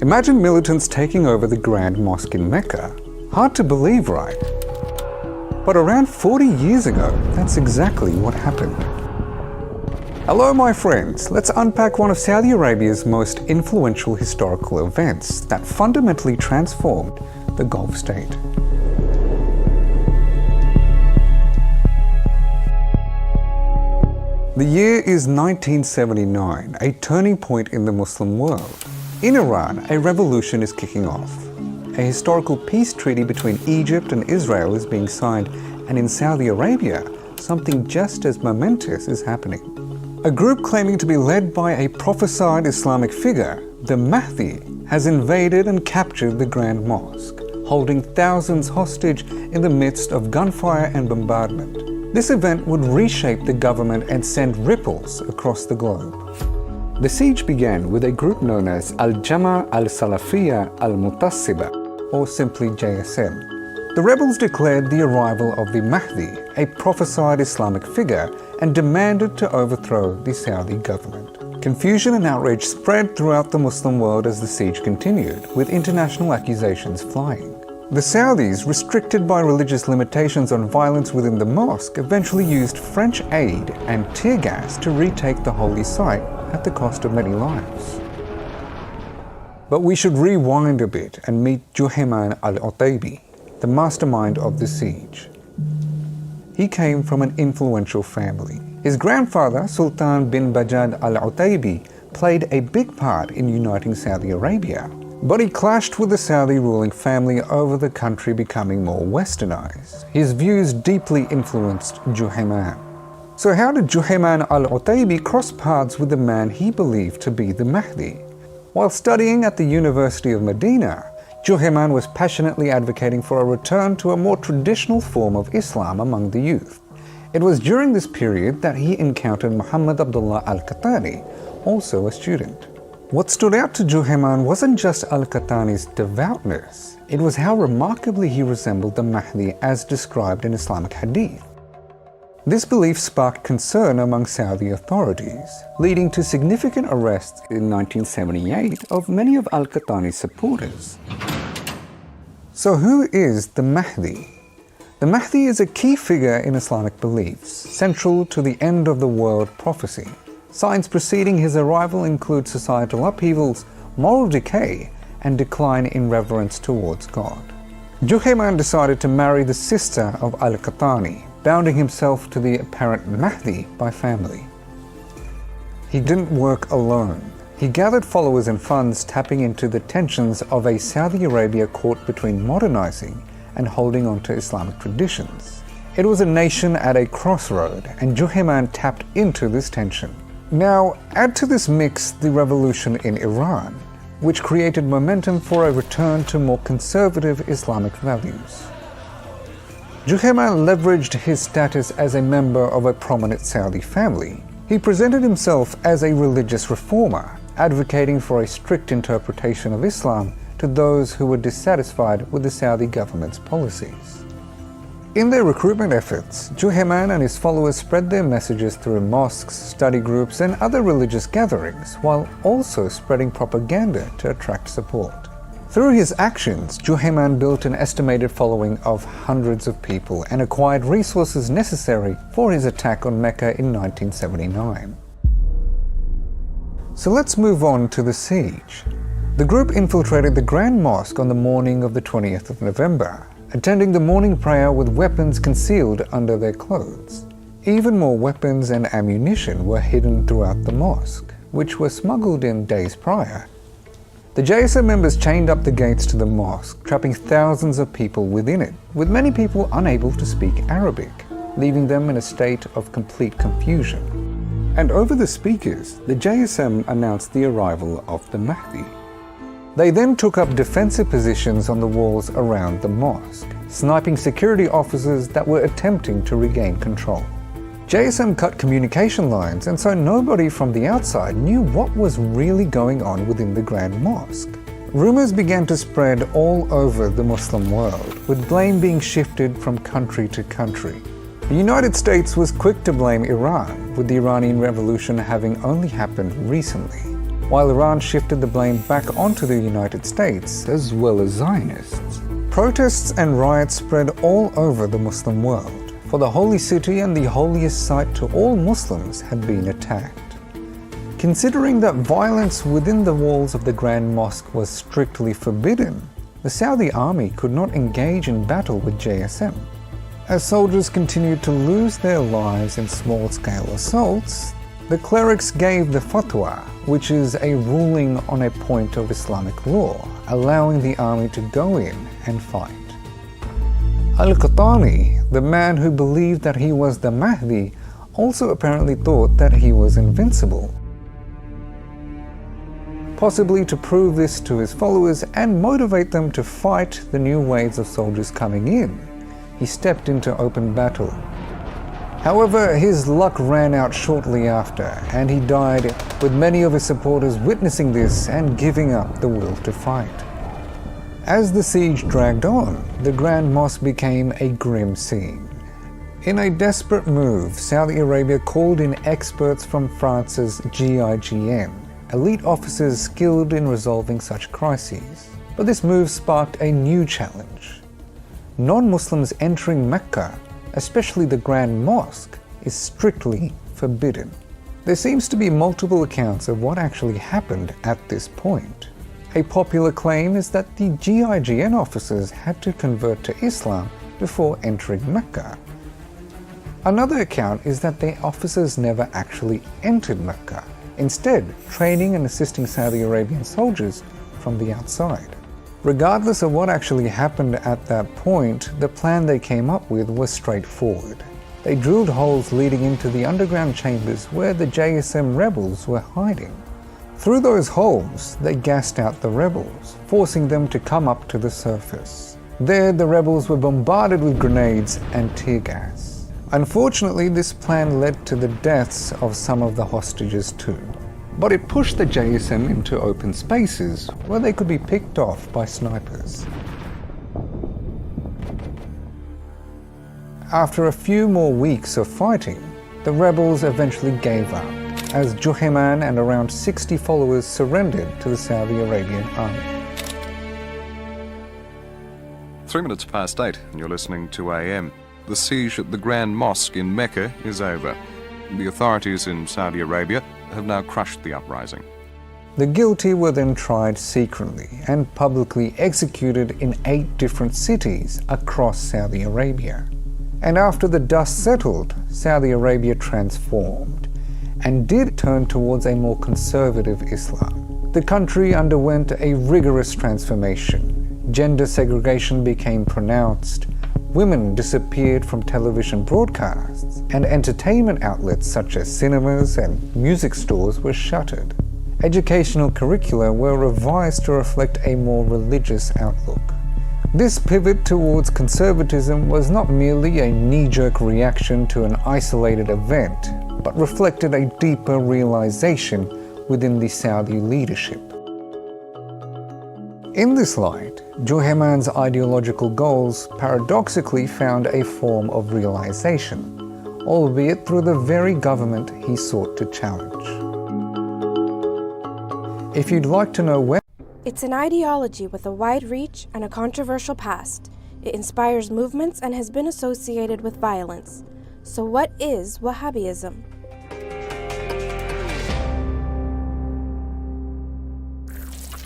Imagine militants taking over the Grand Mosque in Mecca. Hard to believe, right? But around 40 years ago, that's exactly what happened. Hello my friends, let's unpack one of Saudi Arabia's most influential historical events that fundamentally transformed the Gulf state. The year is 1979, a turning point in the Muslim world. In Iran, a revolution is kicking off. A historical peace treaty between Egypt and Israel is being signed, and in Saudi Arabia, something just as momentous is happening. A group claiming to be led by a prophesied Islamic figure, the Mahdi, has invaded and captured the Grand Mosque, holding thousands hostage in the midst of gunfire and bombardment. This event would reshape the government and send ripples across the globe. The siege began with a group known as Al-Jama al-Salafiyya al-Mutassiba, or simply JSM. The rebels declared the arrival of the Mahdi, a prophesied Islamic figure, and demanded to overthrow the Saudi government. Confusion and outrage spread throughout the Muslim world as the siege continued, with international accusations flying. The Saudis, restricted by religious limitations on violence within the mosque, eventually used French aid and tear gas to retake the holy site at the cost of many lives. But we should rewind a bit and meet Juhayman al-Utaybi, the mastermind of the siege. He came from an influential family. His grandfather, Sultan bin Bajad al-Utaybi, played a big part in uniting Saudi Arabia, but he clashed with the Saudi ruling family over the country becoming more westernized. His views deeply influenced Juhayman. So how did Juhayman al-Utaybi cross paths with the man he believed to be the Mahdi? While studying at the University of Medina, Juhayman was passionately advocating for a return to a more traditional form of Islam among the youth. It was during this period that he encountered Muhammad Abdullah al-Qahtani, also a student. What stood out to Juhayman wasn't just al-Qahtani's devoutness, it was how remarkably he resembled the Mahdi as described in Islamic hadith. This belief sparked concern among Saudi authorities, leading to significant arrests in 1978 of many of al-Qahtani's supporters. So who is the Mahdi? The Mahdi is a key figure in Islamic beliefs, central to the end of the world prophecy. Signs preceding his arrival include societal upheavals, moral decay, and decline in reverence towards God. Juhayman decided to marry the sister of al-Qahtani, bounding himself to the apparent Mahdi by family. He didn't work alone. He gathered followers and funds, tapping into the tensions of a Saudi Arabia caught between modernizing and holding on to Islamic traditions. It was a nation at a crossroad, and Juhayman tapped into this tension. Now, add to this mix the revolution in Iran, which created momentum for a return to more conservative Islamic values. Juhayman leveraged his status as a member of a prominent Saudi family. He presented himself as a religious reformer, advocating for a strict interpretation of Islam to those who were dissatisfied with the Saudi government's policies. In their recruitment efforts, Juhayman and his followers spread their messages through mosques, study groups, and other religious gatherings, while also spreading propaganda to attract support. Through his actions, Juhayman built an estimated following of hundreds of people and acquired resources necessary for his attack on Mecca in 1979. So let's move on to the siege. The group infiltrated the Grand Mosque on the morning of the 20th of November, attending the morning prayer with weapons concealed under their clothes. Even more weapons and ammunition were hidden throughout the mosque, which were smuggled in days prior. The JSM members chained up the gates to the mosque, trapping thousands of people within it, with many people unable to speak Arabic, leaving them in a state of complete confusion. And over the speakers, the JSM announced the arrival of the Mahdi. They then took up defensive positions on the walls around the mosque, sniping security officers that were attempting to regain control. JSM cut communication lines, and so nobody from the outside knew what was really going on within the Grand Mosque. Rumors began to spread all over the Muslim world, with blame being shifted from country to country. The United States was quick to blame Iran, with the Iranian Revolution having only happened recently. while Iran shifted the blame back onto the United States as well as Zionists. Protests and riots spread all over the Muslim world, for the holy city and the holiest site to all Muslims had been attacked. Considering that violence within the walls of the Grand Mosque was strictly forbidden, the Saudi army could not engage in battle with JSM. As soldiers continued to lose their lives in small-scale assaults, the clerics gave the fatwa, which is a ruling on a point of Islamic law, allowing the army to go in and fight. Al-Qahtani, the man who believed that he was the Mahdi, also apparently thought that he was invincible. Possibly to prove this to his followers and motivate them to fight the new waves of soldiers coming in, he stepped into open battle. However, his luck ran out shortly after, and he died, with many of his supporters witnessing this and giving up the will to fight. As the siege dragged on, the Grand Mosque became a grim scene. In a desperate move, Saudi Arabia called in experts from France's GIGN, elite officers skilled in resolving such crises. But this move sparked a new challenge. Non-Muslims entering Mecca, especially the Grand Mosque, is strictly forbidden. There seems to be multiple accounts of what actually happened at this point. A popular claim is that the GIGN officers had to convert to Islam before entering Mecca. Another account is that the officers never actually entered Mecca, instead training and assisting Saudi Arabian soldiers from the outside. Regardless of what actually happened at that point, the plan they came up with was straightforward. They drilled holes leading into the underground chambers where the JSM rebels were hiding. Through those holes, they gassed out the rebels, forcing them to come up to the surface. There, the rebels were bombarded with grenades and tear gas. Unfortunately, this plan led to the deaths of some of the hostages too. But it pushed the JSM into open spaces where they could be picked off by snipers. After a few more weeks of fighting, the rebels eventually gave up, as Juhayman and around 60 followers surrendered to the Saudi Arabian army. 3 minutes past 8, and you're listening to AM. The siege at the Grand Mosque in Mecca is over. The authorities in Saudi Arabia have now crushed the uprising. The guilty were then tried secretly and publicly executed in 8 different cities across Saudi Arabia. And after the dust settled, Saudi Arabia transformed and did turn towards a more conservative Islam. The country underwent a rigorous transformation. Gender segregation became pronounced. Women disappeared from television broadcasts, and entertainment outlets such as cinemas and music stores were shuttered. Educational curricula were revised to reflect a more religious outlook. This pivot towards conservatism was not merely a knee-jerk reaction to an isolated event, but reflected a deeper realization within the Saudi leadership. In this light, Juhayman's ideological goals paradoxically found a form of realization, albeit through the very government he sought to challenge. If you'd like to know when... It's an ideology with a wide reach and a controversial past. It inspires movements and has been associated with violence. So what is Wahhabism?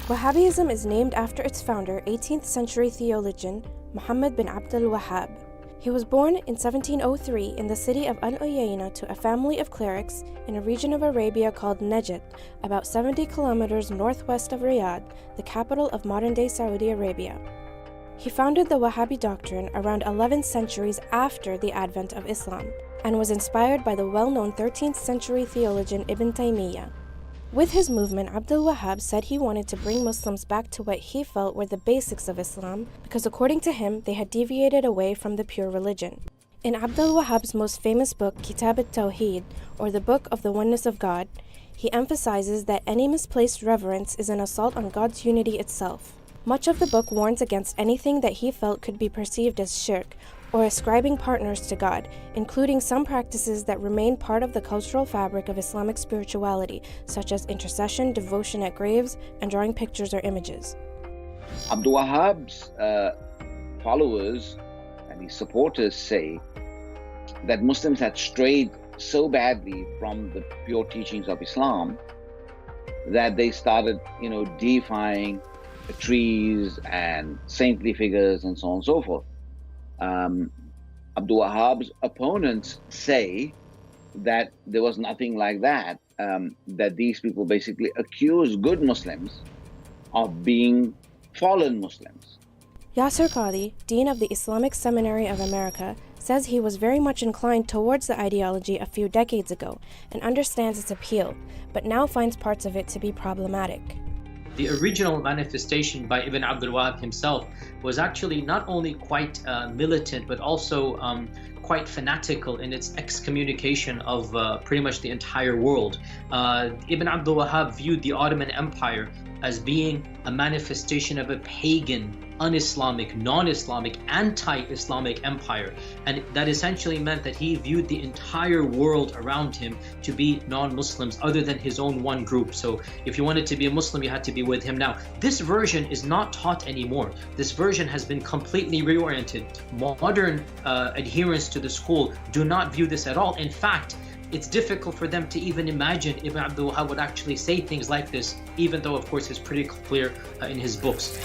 Wahhabism is named after its founder, 18th century theologian Muhammad bin al-Wahhab. He was born in 1703 in the city of Al-Uyayna to a family of clerics in a region of Arabia called Najd, about 70 kilometers northwest of Riyadh, the capital of modern-day Saudi Arabia. He founded the Wahhabi doctrine around 11 centuries after the advent of Islam, and was inspired by the well-known 13th century theologian Ibn Taymiyya. With his movement, Abdul-Wahhab said he wanted to bring Muslims back to what he felt were the basics of Islam, because according to him, they had deviated away from the pure religion. In Abdul-Wahhab's most famous book, Kitab al-Tawheed, or the Book of the Oneness of God, he emphasizes that any misplaced reverence is an assault on God's unity itself. Much of the book warns against anything that he felt could be perceived as shirk, or ascribing partners to God, including some practices that remain part of the cultural fabric of Islamic spirituality, such as intercession, devotion at graves, and drawing pictures or images. Abdul Wahhab's followers and his supporters say that Muslims had strayed so badly from the pure teachings of Islam that they started, deifying trees and saintly figures and so on and so forth. Abdul Wahhab's opponents say that there was nothing like that, that these people basically accuse good Muslims of being fallen Muslims. Yasser Qadhi, Dean of the Islamic Seminary of America, says he was very much inclined towards the ideology a few decades ago and understands its appeal, but now finds parts of it to be problematic. The original manifestation by Ibn Abdul Wahhab himself was actually not only quite militant, but also quite fanatical in its excommunication of pretty much the entire world. Ibn Abdul Wahhab viewed the Ottoman Empire as being a manifestation of a pagan, un-Islamic, non-Islamic, anti-Islamic empire. And that essentially meant that he viewed the entire world around him to be non-Muslims other than his own one group. So if you wanted to be a Muslim, you had to be with him. Now, this version is not taught anymore. This version has been completely reoriented. Modern adherents to the school do not view this at all. In fact, it's difficult for them to even imagine Ibn Abdul Wahhab would actually say things like this, even though, of course, it's pretty clear in his books.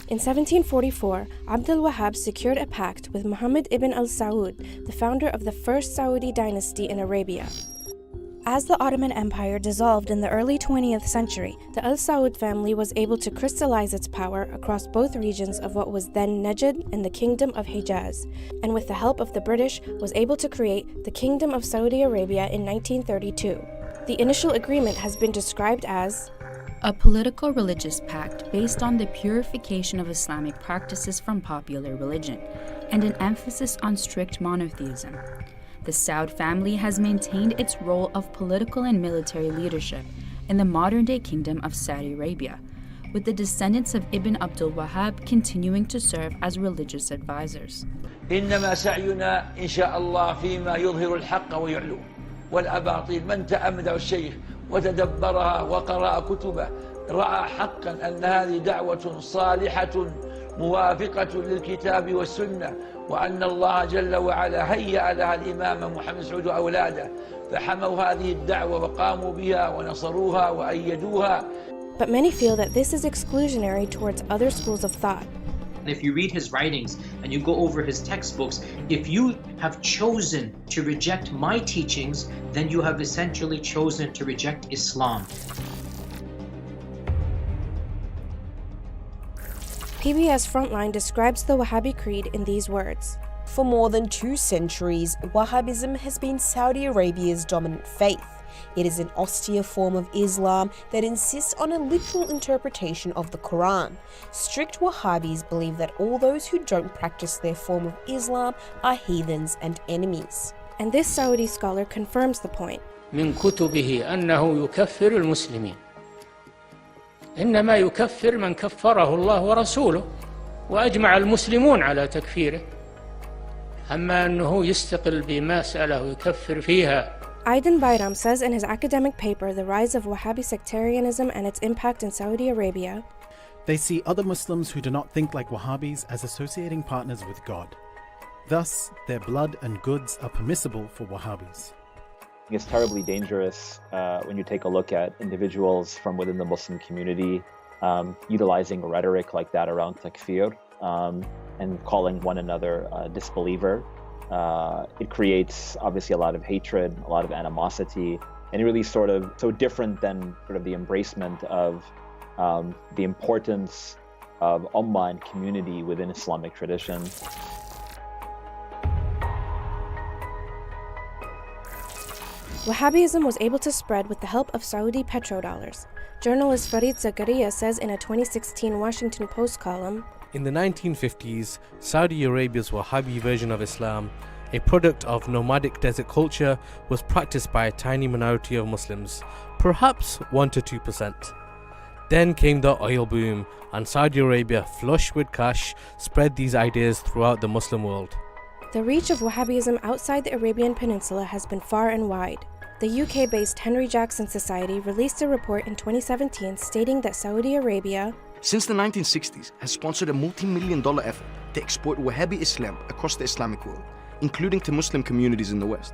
In 1744, Abdul Wahhab secured a pact with Muhammad ibn al-Saud, the founder of the first Saudi dynasty in Arabia. As the Ottoman Empire dissolved in the early 20th century, the al-Saud family was able to crystallize its power across both regions of what was then Najd and the Kingdom of Hijaz, and with the help of the British was able to create the Kingdom of Saudi Arabia in 1932. The initial agreement has been described as a political religious pact based on the purification of Islamic practices from popular religion, and an emphasis on strict monotheism. The Saud family has maintained its role of political and military leadership in the modern-day Kingdom of Saudi Arabia, with the descendants of Ibn Abdul Wahhab continuing to serve as religious advisors. إنما سعينا إن شاء الله فيما يظهر الحق ويعلو والأباطيل من تأمل الشيخ وتدبرها وقرأ كتبه رأى حقا أن هذه دعوة صالحة موافقة للكتاب والسنة وأن الله جل وعلا هيأ لها الإمام محمد سعود وأولاده فحموا هذه الدعوة وقاموا بها ونصروها وأيدوها. But many feel that this is exclusionary towards other schools of thought. If you read his writings and you go over his textbooks, if you have chosen to reject my teachings, then you have essentially chosen to reject Islam. PBS Frontline describes the Wahhabi creed in these words. For more than 2 centuries, Wahhabism has been Saudi Arabia's dominant faith. It is an austere form of Islam that insists on a literal interpretation of the Quran. Strict Wahhabis believe that all those who don't practice their form of Islam are heathens and enemies. And this Saudi scholar confirms the point. من كتبه أنه يكفر المسلمين إنما يكفر من كفره الله ورسوله وأجمع المسلمون على تكفيره أما أنه يستقل بمسألة ويكفر فيها. Aidan Bayram says in his academic paper, The Rise of Wahhabi Sectarianism and Its Impact in Saudi Arabia, they see other Muslims who do not think like Wahhabis as associating partners with God. Thus, their blood and goods are permissible for Wahhabis. It's terribly dangerous when you take a look at individuals from within the Muslim community utilizing rhetoric like that around takfir and calling one another a disbeliever. It creates obviously a lot of hatred, a lot of animosity, and really sort of so different than sort of the embracement of the importance of ummah and community within Islamic tradition. Wahhabism was able to spread with the help of Saudi petrodollars. Journalist Farid Zakaria says in a 2016 Washington Post column, in the 1950s, Saudi Arabia's Wahhabi version of Islam, a product of nomadic desert culture, was practiced by a tiny minority of Muslims, perhaps 1 to 2%. Then came the oil boom, and Saudi Arabia, flush with cash, spread these ideas throughout the Muslim world. The reach of Wahhabism outside the Arabian Peninsula has been far and wide. The UK-based Henry Jackson Society released a report in 2017 stating that Saudi Arabia, since the 1960s, has sponsored a multi-million-dollar effort to export Wahhabi Islam across the Islamic world, including to Muslim communities in the West.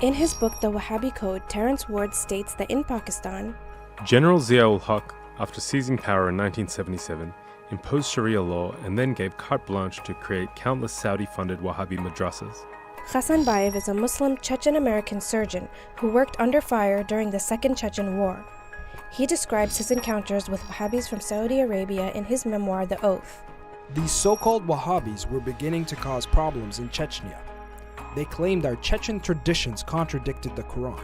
In his book The Wahhabi Code, Terence Ward states that in Pakistan, General Zia-ul-Haq, after seizing power in 1977, imposed Sharia law and then gave carte blanche to create countless Saudi-funded Wahhabi madrasas. Hassan Bayev is a Muslim Chechen-American surgeon who worked under fire during the Second Chechen War. He describes his encounters with Wahhabis from Saudi Arabia in his memoir The Oath. These so-called Wahhabis were beginning to cause problems in Chechnya. They claimed our Chechen traditions contradicted the Quran.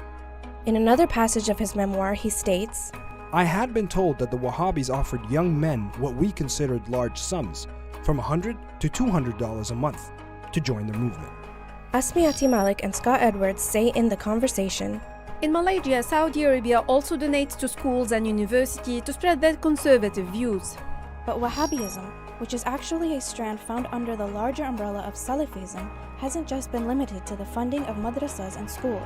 In another passage of his memoir, he states, I had been told that the Wahhabis offered young men what we considered large sums, from $100 to $200 a month, to join their movement. Asmiati Malik and Scott Edwards say in the conversation, in Malaysia, Saudi Arabia also donates to schools and universities to spread their conservative views. But Wahhabism, which is actually a strand found under the larger umbrella of Salafism, hasn't just been limited to the funding of madrasas and schools.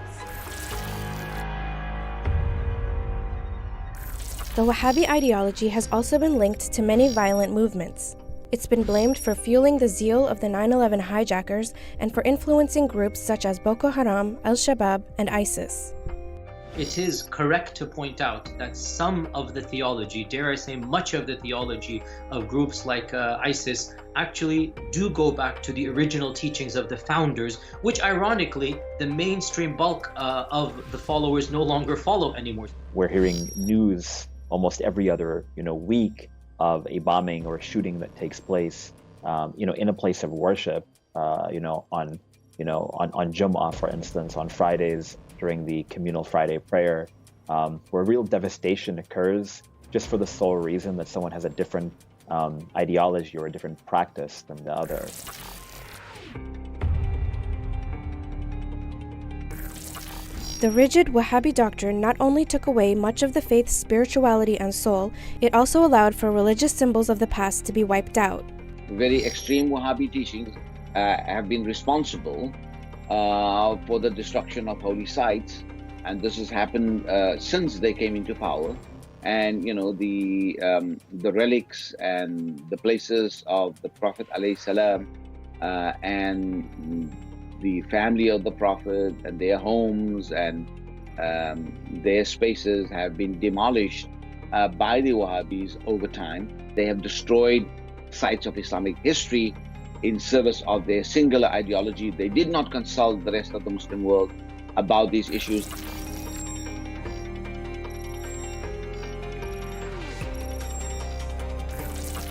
The Wahhabi ideology has also been linked to many violent movements. It's been blamed for fueling the zeal of the 9/11 hijackers and for influencing groups such as Boko Haram, al-Shabaab, and ISIS. It is correct to point out that some of the theology, dare I say much of the theology of groups like ISIS, actually do go back to the original teachings of the founders, which ironically the mainstream bulk of the followers no longer follow anymore. We're hearing news almost every other week of a bombing or a shooting that takes place in a place of worship, on Jum'ah, for instance, on Fridays during the communal Friday prayer, where real devastation occurs just for the sole reason that someone has a different ideology or a different practice than the other. The rigid Wahhabi doctrine not only took away much of the faith's spirituality and soul, it also allowed for religious symbols of the past to be wiped out. Very extreme Wahhabi teachings have been responsible for the destruction of holy sites, and this has happened since they came into power. And the relics and the places of the Prophet ﷺ and the family of the Prophet and their homes and their spaces have been demolished by the Wahhabis over time. They have destroyed sites of Islamic history in service of their singular ideology. They did not consult the rest of the Muslim world about these issues.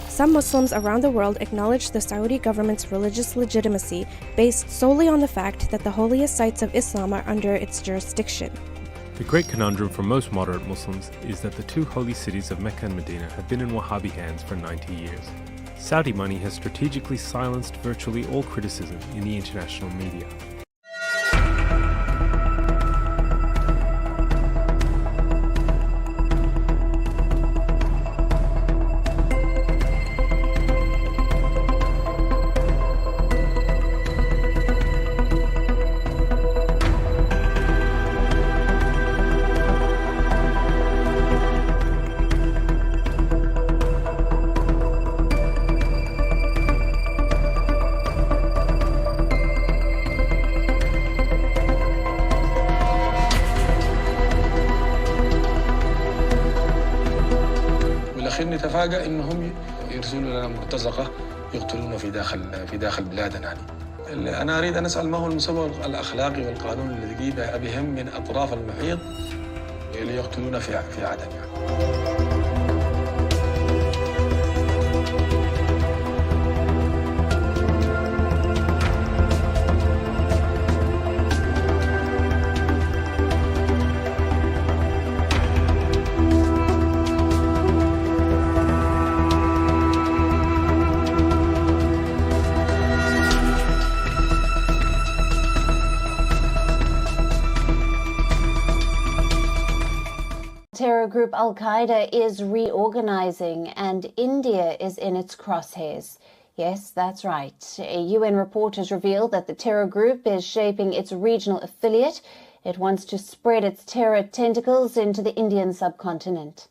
Some Muslims around the world acknowledge the Saudi government's religious legitimacy based solely on the fact that the holiest sites of Islam are under its jurisdiction. The great conundrum for most moderate Muslims is that the two holy cities of Mecca and Medina have been in Wahhabi hands for 90 years. Saudi money has strategically silenced virtually all criticism in the international media. نتفاجأ انهم يرسلوا لنا مرتزقه يقتلون في داخل بلادنا. انا اريد ان اسال ما هو المسوغ الاخلاقي والقانون الذي بهم من اطراف المحيط ليقتلون في عدن terror group Al-Qaeda is reorganizing and India is in its crosshairs. Yes, that's right. A UN report has revealed that the terror group is shaping its regional affiliate. It wants to spread its terror tentacles into the Indian subcontinent.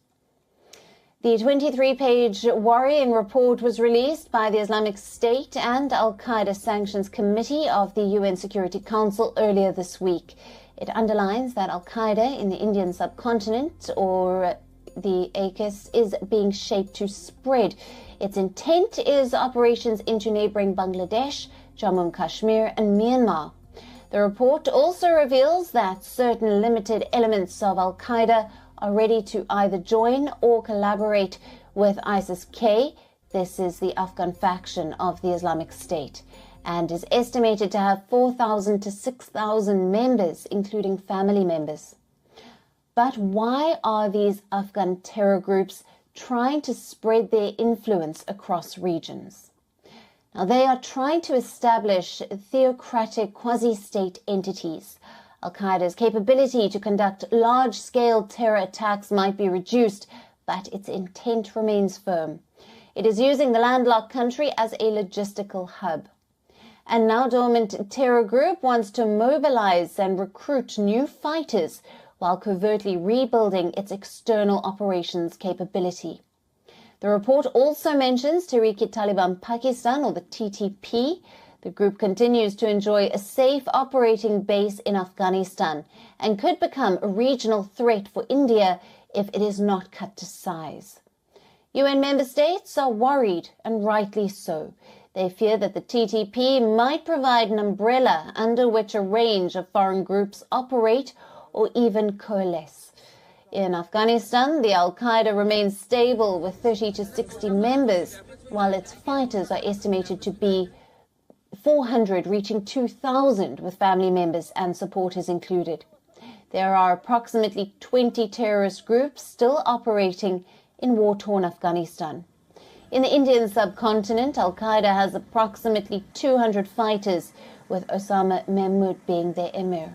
The 23-page worrying report was released by the Islamic State and Al-Qaeda Sanctions Committee of the UN Security Council earlier this week. It underlines that Al-Qaeda in the Indian subcontinent, or the AQIS, is being shaped to spread. Its intent is operations into neighboring Bangladesh, Jammu and Kashmir, and Myanmar. The report also reveals that certain limited elements of Al-Qaeda are ready to either join or collaborate with ISIS-K. This is the Afghan faction of the Islamic State, and is estimated to have 4,000 to 6,000 members, including family members. But why are these Afghan terror groups trying to spread their influence across regions? Now, they are trying to establish theocratic quasi-state entities. Al-Qaeda's capability to conduct large-scale terror attacks might be reduced, but its intent remains firm. It is using the landlocked country as a logistical hub. And now dormant terror group wants to mobilize and recruit new fighters while covertly rebuilding its external operations capability. The report also mentions Tehreek-e-Taliban Pakistan, or the TTP. The group continues to enjoy a safe operating base in Afghanistan and could become a regional threat for India if it is not cut to size. UN member states are worried, and rightly so. They fear that the TTP might provide an umbrella under which a range of foreign groups operate or even coalesce. In Afghanistan, the Al-Qaeda remains stable with 30 to 60 members, while its fighters are estimated to be 400, reaching 2,000 with family members and supporters included. There are approximately 20 terrorist groups still operating in war-torn Afghanistan. In the Indian subcontinent, Al-Qaeda has approximately 200 fighters, with Osama Mahmoud being their emir.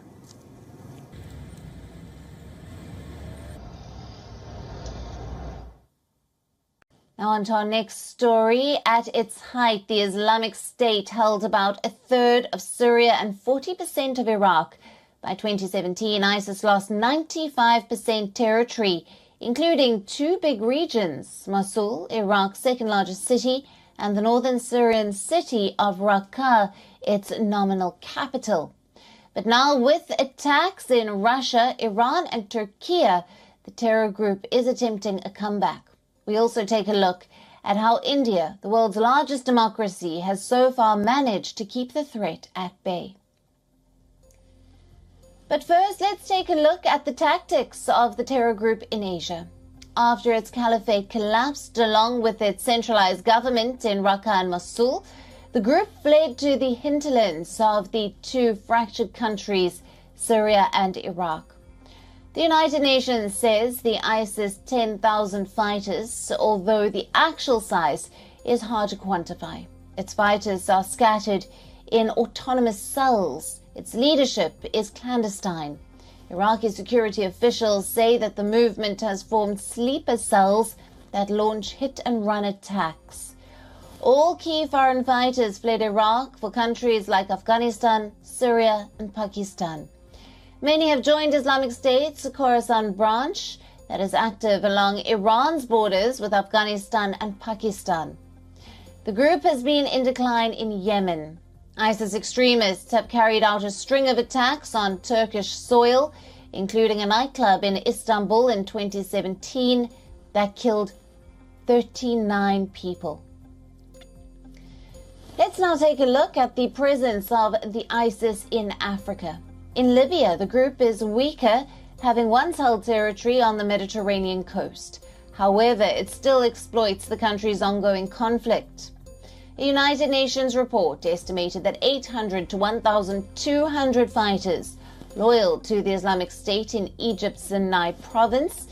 Now on to our next story. At its height, the Islamic State held about a third of Syria and 40% of Iraq. By 2017, ISIS lost 95% territory, including two big regions, Mosul, Iraq's second largest city, and the northern Syrian city of Raqqa, its nominal capital. But now with attacks in Russia, Iran and Turkey, the terror group is attempting a comeback. We also take a look at how India, the world's largest democracy, has so far managed to keep the threat at bay. But first, let's take a look at the tactics of the terror group in Asia. After its caliphate collapsed along with its centralized government in Raqqa and Mosul, the group fled to the hinterlands of the two fractured countries, Syria and Iraq. The United Nations says the ISIS 10,000 fighters, although the actual size is hard to quantify. Its fighters are scattered in autonomous cells. Its leadership is clandestine. Iraqi security officials say that the movement has formed sleeper cells that launch hit-and-run attacks. All key foreign fighters fled Iraq for countries like Afghanistan, Syria, and Pakistan. Many have joined Islamic State's Khorasan branch that is active along Iran's borders with Afghanistan and Pakistan. The group has been in decline in Yemen. ISIS extremists have carried out a string of attacks on Turkish soil, including a nightclub in Istanbul in 2017 that killed 39 people. Let's now take a look at the presence of the ISIS in Africa. In Libya, the group is weaker, having once held territory on the Mediterranean coast. However, it still exploits the country's ongoing conflict. A United Nations report estimated that 800 to 1,200 fighters loyal to the Islamic State in Egypt's Sinai province.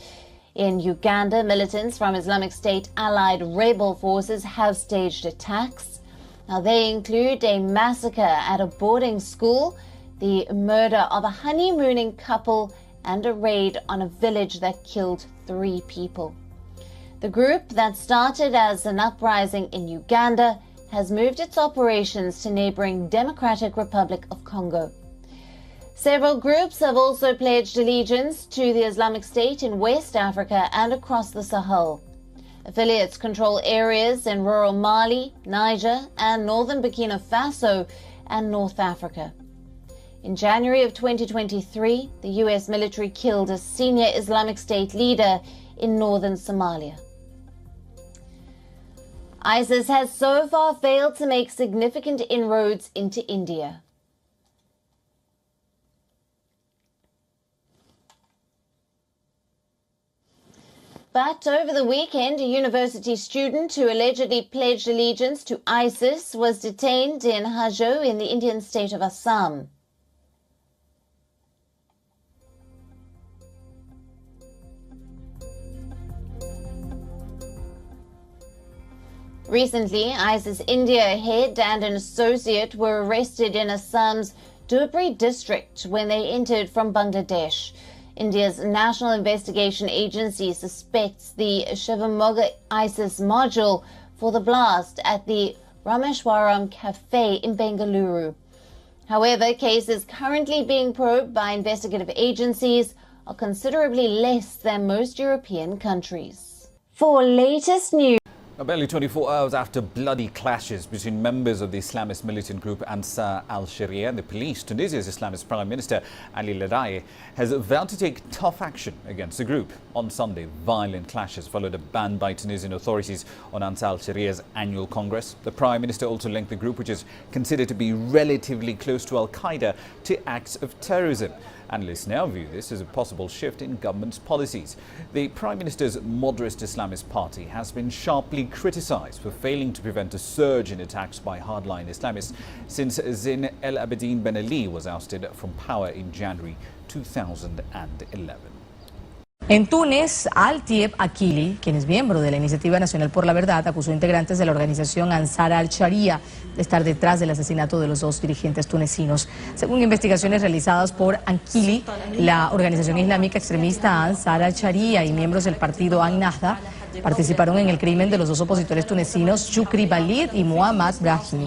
In Uganda, militants from Islamic State allied rebel forces have staged attacks. Now, they include a massacre at a boarding school, the murder of a honeymooning couple, and a raid on a village that killed 3 people. The group that started as an uprising in Uganda has moved its operations to neighboring Democratic Republic of Congo. Several groups have also pledged allegiance to the Islamic State in West Africa and across the Sahel. Affiliates control areas in rural Mali, Niger, and northern Burkina Faso and North Africa. In January of 2023, the US military killed a senior Islamic State leader in northern Somalia. ISIS has so far failed to make significant inroads into India. But over the weekend, a university student who allegedly pledged allegiance to ISIS was detained in Hajo in the Indian state of Assam. Recently, ISIS India head and an associate were arrested in Assam's Dhubri district when they entered from Bangladesh. India's National Investigation Agency suspects the Shivamogga ISIS module for the blast at the Rameshwaram Cafe in Bengaluru. However, cases currently being probed by investigative agencies are considerably less than most European countries. For latest news. Barely 24 hours after bloody clashes between members of the Islamist militant group Ansar al Sharia and the police, Tunisia's Islamist Prime Minister Ali Ladai has vowed to take tough action against the group. On Sunday, violent clashes followed a ban by Tunisian authorities on Ansar al Sharia's annual Congress. The Prime Minister also linked the group, which is considered to be relatively close to Al-Qaeda, to acts of terrorism. Analysts now view this as a possible shift in government's policies. The Prime Minister's moderate Islamist party has been sharply criticised for failing to prevent a surge in attacks by hardline Islamists since Zine El Abidine Ben Ali was ousted from power in January 2011. En Túnez, Al-Tieb Akili, quien es miembro de la Iniciativa Nacional por la Verdad, acusó a integrantes de la organización Ansar al Sharia de estar detrás del asesinato de los 2 dirigentes tunecinos. Según investigaciones realizadas por Akili, la organización islámica extremista Ansar al Sharia y miembros del partido An-Nahda participaron en el crimen de los 2 opositores tunecinos, Shukri Balid y Muhammad Brahimi.